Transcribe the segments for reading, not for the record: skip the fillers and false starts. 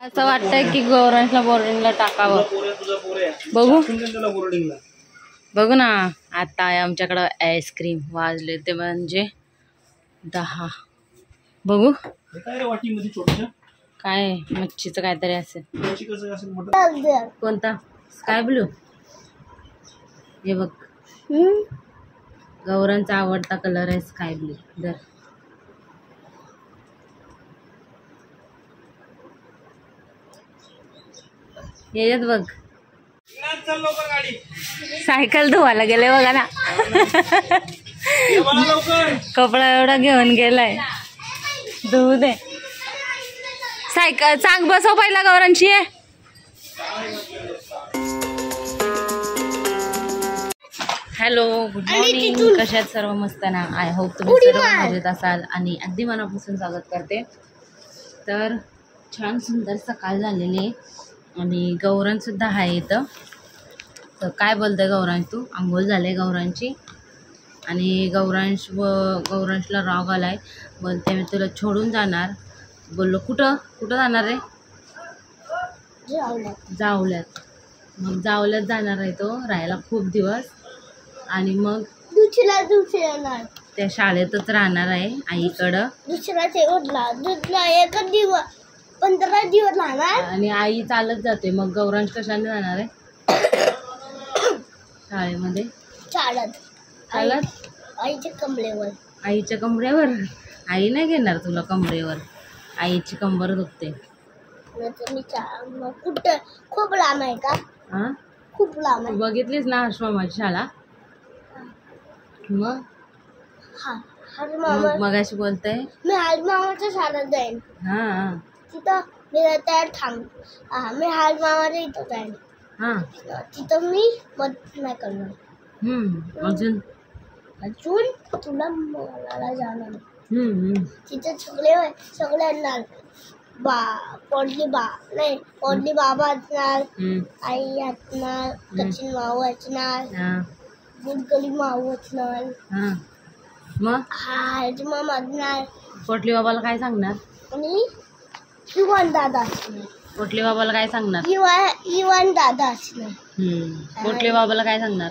असं वाटतंय की गौरांशला बोर्डिंगला टाकावं. बघू बघू ना. आता आहे आमच्याकडं आईस्क्रीम. वाजले ते म्हणजे 10. बघू काय मच्छीचं काहीतरी असेल. कोणता? Sky blue. हे बघ गौरांचा आवडता कलर आहे स्काय ब्लू. दर येत बघ. सायकल धुवायला गेले बघा ना. कपडा एवढा घेऊन गेलाय. धुवू दे. सायकल चांग बसव पहिला गौरांची आहे. Hello, good morning. कशात सर्व मस्त ना. आय होप तुम्ही सर्व मजेत असाल आणि अगदी मनापासून स्वागत करते. तर छान सुंदर सकाळ झालेली आहे आणि गौरांश सुद्धा आहे इथं. तर काय बोलते गौरांश, तू आंघोळ झाले गौरांची आणि गौरांशला राग आलाय. बोलते मी तुला सोडून जाणार. बोललो कुठं कुठं जाणार आहे? जावल्यात. मग जावल्यात जाणार आहे तो राहायला खूप दिवस आणि मग दुसऱ्या त्या शाळेतच राहणार आहे आईकडं. दुसरा 15 दिवस राहणार आणि आई चालत जाते. मग गौरांश कशाने जाणार आहे शाळेमध्ये? चालत. आईच्या कमरेवर. आईच्या कमरेवर? आई नाही घेणार तुला कमरेवर. आईची कंबर दुखते. कुठं खूप लांब आहे का? हा, खूप लांब आहे. बघितलीस ना आश्रमाची शाळा? मग मगाशी बोलते मी हाज मामाच्या शाळेत जाईन. हा, तिथं मी मी हाज मामाच्या इथं जाईन. हा, तिथं मी मदत नाही करणार. अजून तुला मला जाणार. तिथे सगळे आणणार. पोडली बाबा असणार, आई असणार, सचिन माऊ असणार, गुडगली माऊ असणार. मग हाज मामा असणार. पोटली बाबाला काय सांगणार? आणि इवन दादा असणार. पोटली बाबाला काय सांगणार? इवन दादा असणार. पोटली बाबाला काय सांगणार?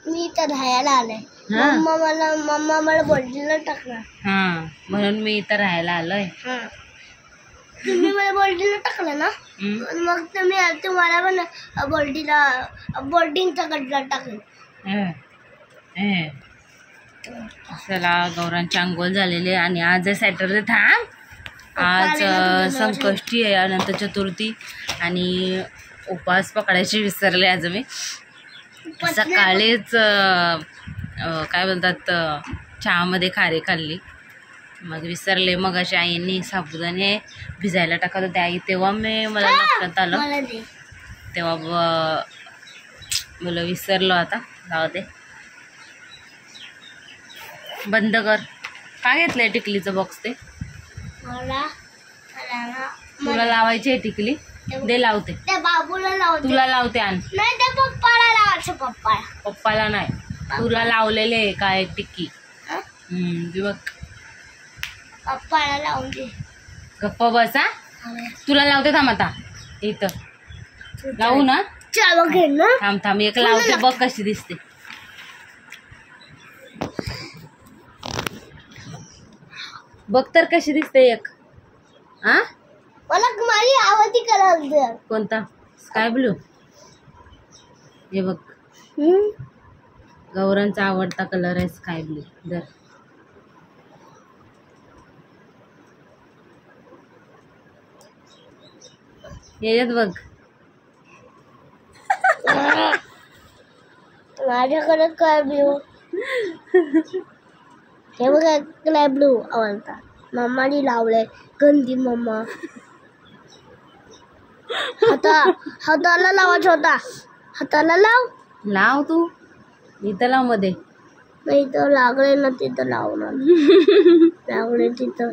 मी इथं राहायला आलोय. मम्मा मला बोर्डिंगला टाकणार. हा, म्हणून मी इथं राहायला आलोय. तुम्ही मला बोर्डिंगला टाकलं ना, मग तुम्हाला पण बोर्डिंगचा गड्डा टाकलं. चला, गौरांची अंघोळ झालेली आहे आणि आज आहे सॅटरडे. थांब, आज संकष्टी आहे, अनंत चतुर्थी आणि उपवास पकडायचे विसरले आज मी. सकाळीच काय बोलतात चहामध्ये खारी खाल्ली, मग विसरले. मग अशी आईने साबुदाणे भिजायला टाकत होते आई, तेव्हा मला लक्षात आलं. तेव्हा मला विसरलो. आता जाऊ दे, बंद कर. काय घेतलंय टिकलीचं बॉक्स? ते तुला लावायची आहे टिकली? दे, लावते. बाबूला लावते. तुला लावते. आण. नाही, त्या पप्पाला लावायचं. पप्पाला नाही, तुला लावलेले आहे काय टिक्की? बघ, पप्पाला लावून दे. गप्प बस. हा, तुला लावते. थांब, आता इथं लावू ना. थांब एक लावते. बघ कशी दिसते. बघ तर कशी दिसते एक. हा, मला माझी आवडती कलर कोणता? Sky blue. हे बघ गौरांचा आवडता कलर आहे स्काय ब्लू. दर येत बघ. माझ्याकडे स्काय ब्लू. हे बघा, स्काय ब्लू आवडता. मम्मानी लावलंय. गंदी मम्मा. हाताला लावायचा होता. हाताला लाव तू. इथं लाव मध्ये. नाही तर लागले ना, तिथं लावणार. लागले तिथं.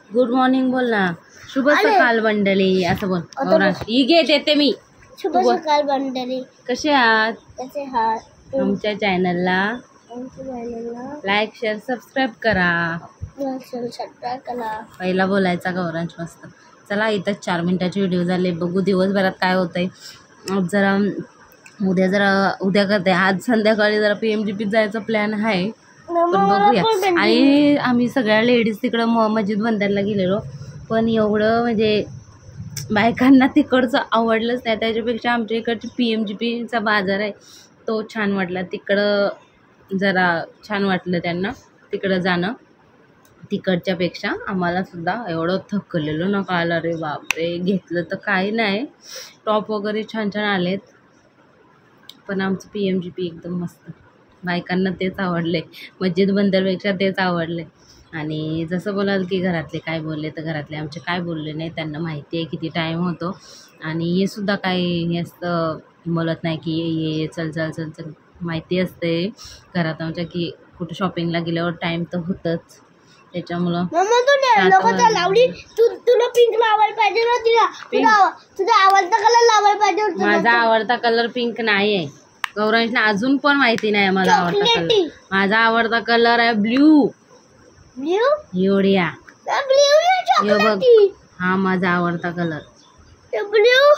गुड मॉर्निंग बोल ना. शुभ सकाळ मंडळी असं बोल. गौरांश ही घेत येते मी. शुभ सकाळ मंडळी. कसे आहात? आमच्या चॅनलला लाईक, शेअर, सबस्क्राईब करा. पहिला बोलायचा गौरांश मस्त. चला इथं 4 मिनिटाचे व्हिडिओ झाले. बघू दिवसभरात काय होतंय. जरा उद्या करते. आज संध्याकाळी जरा PMGP जायचा प्लॅन आहे, पण बघूया. आणि आम्ही सगळ्या लेडीज तिकडं मस्जिद बंदरला गेलेलो, पण एवढं म्हणजे बायकांना तिकडचं आवडलंच नाही. त्याच्यापेक्षा आमच्या इकडची PMGPचा बाजार आहे तो छान वाटला. तिकडं जरा छान वाटलं त्यांना तिकडं जाणं. तिकडच्यापेक्षा आम्हाला सुद्धा एवढं थकलेलो ना कळालं. रे बापरे, घेतलं तर काही नाही, टॉप वगैरे छान छान आलेत, पण आमचं PMGP एकदम मस्त. बायकांना तेच आवडले, मस्जिद बंदरपेक्षा तेच आवडले. आणि जसं बोलाल की घरातले काय बोलले, तर घरातले आमचे काय बोलले नाही. त्यांना माहिती आहे किती टाईम होतो. आणि हे सुद्धा काही हे असतं बोलत नाही की ये चल चल चल चल. माहिती असते घरात आमच्या की कुठं शॉपिंगला गेल्यावर टाईम तर होतंच. त्याच्यामुळं तुला पिंक लावायला पाहिजे ना. तुझा आवडता कलर लावायला पाहिजे. माझा आवडता कलर पिंक नाही आहे. गौरांशला अजून पण माहिती नाही माझा आवडता कलर. माझा आवडता कलर आहे ब्ल्यू. एवढ्या बघ, हा माझा आवडता कलर ब्ल्यू.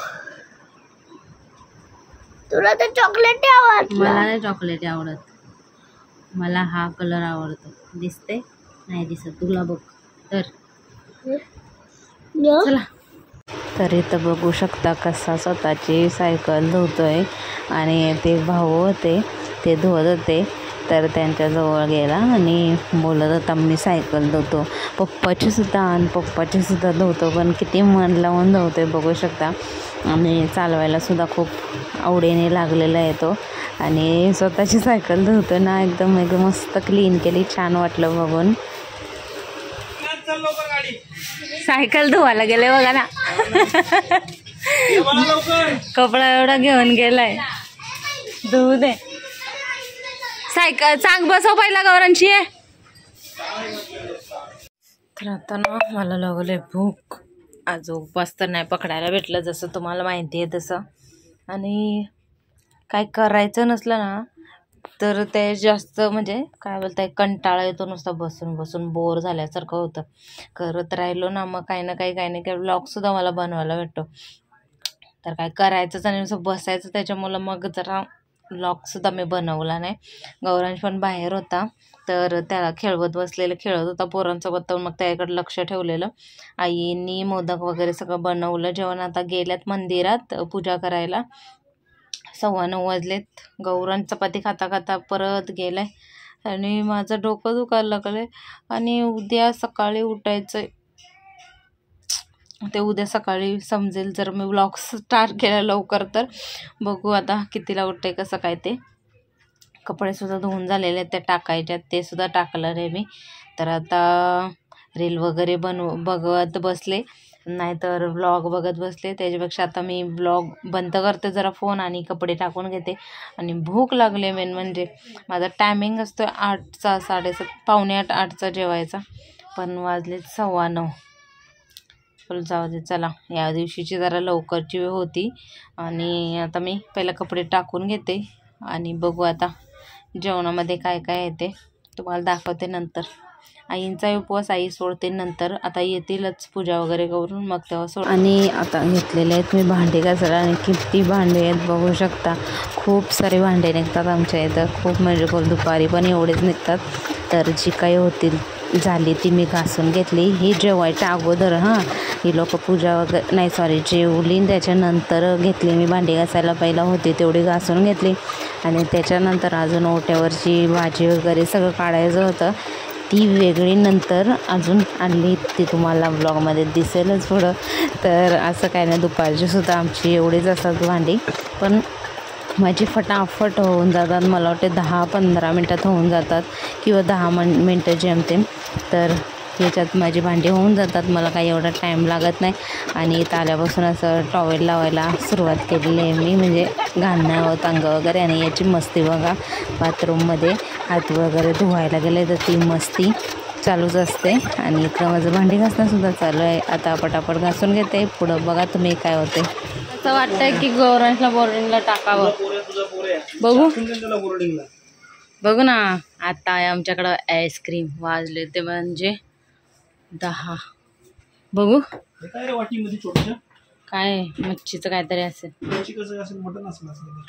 तुला तर चॉकलेट आवडत. मला नाही चॉकलेट आवडत, मला हा कलर आवडतो. दिसते नाही दिसत तुला बघ तर. चला, तर इथं बघू शकता कसा स्वतःची सायकल धुतोय. आणि ते भाऊ होते ते धुवत होते, तर त्यांच्याजवळ गेला आणि बोलत होता मी सायकल धुतो. पप्पाची सुद्धा धुतो, पण किती मन लावून धुतोय बघू शकता. आणि चालवायला सुद्धा खूप आवडीने लागलेला आहे तो. आणि स्वतःची सायकल धुतो ना, एकदम मस्त क्लीन केली, छान वाटलं बघून. सायकल धुवायला गेले बघा ना. कपडा एवढा घेऊन गेलाय, धुवू दे. सायकल चांग बसव पहिला गौरांची आहे. तर आता ना मला लागले भूक. आज उपवास तर नाही पकडायला भेटलं जसं तुम्हाला माहिती आहे तसं. आणि काय करायचं नसलं ना तर ते जास्त म्हणजे काय बोलताय कंटाळा येतो, नुसतं बसून बसून बोर झाल्यासारखं होतं. करत राहिलो ना मग काही ना काही व्लॉगसुद्धा मला बनवायला भेटतो. तर काय करायचंच आणि नुसतं बसायचं, त्याच्यामुळं मग जरा व्लॉगसुद्धा मी बनवला नाही. गौरांश पण बाहेर होता, तर त्याला खेळत खेळत होता पोरांसोबत, तर मग त्याकडे लक्ष ठेवलेलं. आईनी मोदक वगैरे सगळं बनवलं. जेवण आता गेल्यात मंदिरात पूजा करायला. 9:15 वाजलेत. गौरांश चपाती खाता खाता परत गेलाय आणि माझं डोकं दुखायला लागलंय. आणि उद्या सकाळी उठायचंय. ते उद्या सकाळी समजेल जर मी व्लॉग स्टार्ट केला लवकर तर. बघू आता कितीला उठते कसं काय ते. कपडेसुद्धा धुवून झालेले आहेत, ते टाकायच्यात, ते सुद्धा टाकलं रे मी. तर आता रील वगैरे बघत बसले, नाहीतर व्लॉग बघत बसले. त्याच्यापेक्षा आता मी व्लॉग बंद करते जरा फोन आणि कपडे टाकून घेते. आणि भूक लागले मेन म्हणजे. माझा टायमिंग असतो 8चा 7:30 8:45 8चा जेवायचा, पण वाजले 9:15. जाऊ दे चला, या दिवशीची जरा लवकरची होती. आणि आता मी पहिला कपडे टाकून घेते आणि बघू आता जेवणामध्ये काय काय येते तुम्हाला दाखवते नंतर. आईंचा उपवास आई सोडते नंतर, आता येतीलच पूजा वगैरे करून मग तेव्हा सोड. आणि आता घेतलेले आहेत मी भांडे घासायला. आणि किती भांडे आहेत बघू शकता, खूप सारे भांडे निघतात आमच्या इथं, खूप म्हणजे दुपारी पण एवढेच निघतात. तर जी काही होतील झाली ती मी घासून घेतली. ही जेवायच्या अगोदर ही लोक पूजा वगैरे नाही सॉरी जेवली, त्याच्यानंतर घेतली मी भांडी घासायला. पहिला होती तेवढी घासून घेतली आणि त्याच्यानंतर अजून ओट्यावरची भाजी वगैरे सगळं काढायचं होतं, ती वेगळी नंतर अजून आणली. ती तुम्हाला ब्लॉगमध्ये दिसेलच पुढं. तर असं काय नाही, दुपारची सुद्धा आमची एवढीच असतात भांडी, पण माझी फटाफट होऊन जातात. मला वाटते 10-15 मिनटात होऊन जातात किंवा 10 मिनटं जेमतेम. तर याच्यात माझी भांडी होऊन जातात, मला काही एवढा टाईम लागत नाही. आणि इथं आल्यापासून असं टॉवेल लावायला सुरुवात केलेली आहे मी, म्हणजे घालणं होत अंग वगैरे. आणि याची मस्ती बघा, बाथरूममध्ये हात वगैरे धुवायला गेले तर ती मस्ती चालूच असते. आणि इथं माझं भांडी घासणंसुद्धा चालू आहे. आता पटापट घासून घेते, पुढं बघा तुम्ही काय होते. असं वाटतंय की गौरांशला बोर्डिंगला टाकावं. बघू ना. आता आहे आमच्याकडं आईस्क्रीम. वाजले ते म्हणजे 10. बघू काय रे वाटीमध्ये छोटं काय मच्छीचं काहीतरी असेल. मच्छी कसं असेल मटण असेल असं.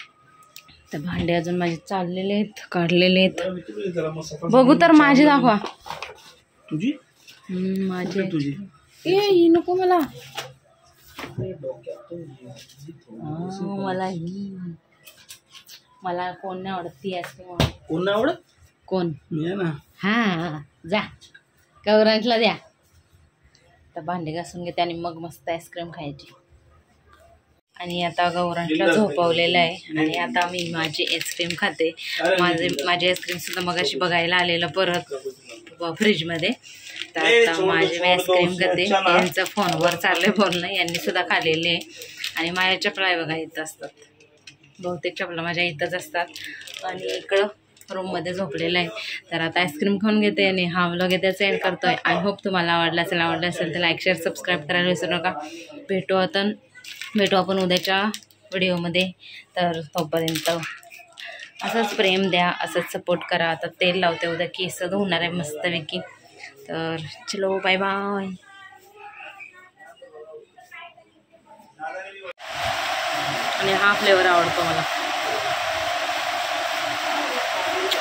तर भांडे अजून माझे चाललेले आहेत, काढलेले आहेत. बघू तर माझी दाखवा. तुझी माझी तुझी ही नको मला. मला ही मला कोण नाही आवडत ती असते. कोण नाही आवडत? कोण मी ना. हा जा गौरांशला द्या. तर भांडे घासून घेते आणि मग मस्त आईस्क्रीम खायची. आणि आता गौरांशला झोपवलेलं आहे आणि आता मी माझी आईस्क्रीम खाते. माझी आईस्क्रीम सुद्धा मग अशी बघायला आलेलं परत फ्रीजमध्ये. तर आता माझी मी आईस्क्रीम खाते. यांचं फोनवर चाललंय बोलणं. यांनी सुद्धा खाल्लेले आहे. आणि माझ्या चपला बघा इथं असतात. बहुतेक चपला माझ्या इथंच असतात. आणि इकडं रूममध्ये झोपलेलं आहे. तर आता आईस्क्रीम खाऊन घेते आणि हा व्लॉग इथे सेंड करतोय. आय होप तुम्हाला आवडला असेल तर लाईक शेअर सबस्क्राईब करायला विसरू नका. भेटू आपण उद्याच्या व्हिडिओमध्ये. तर तोपर्यंत असंच प्रेम द्या, असंच सपोर्ट करा. आता तेल लावते, उद्या केस धुणार आहे मस्तपैकी. तर चलो बाय बाय. आणि हा फ्लेवर आवडतो मला,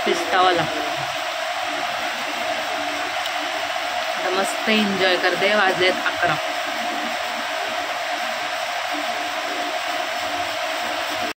पिस्तावाला. आता मस्त एन्जॉय करते. वाजलेत 11.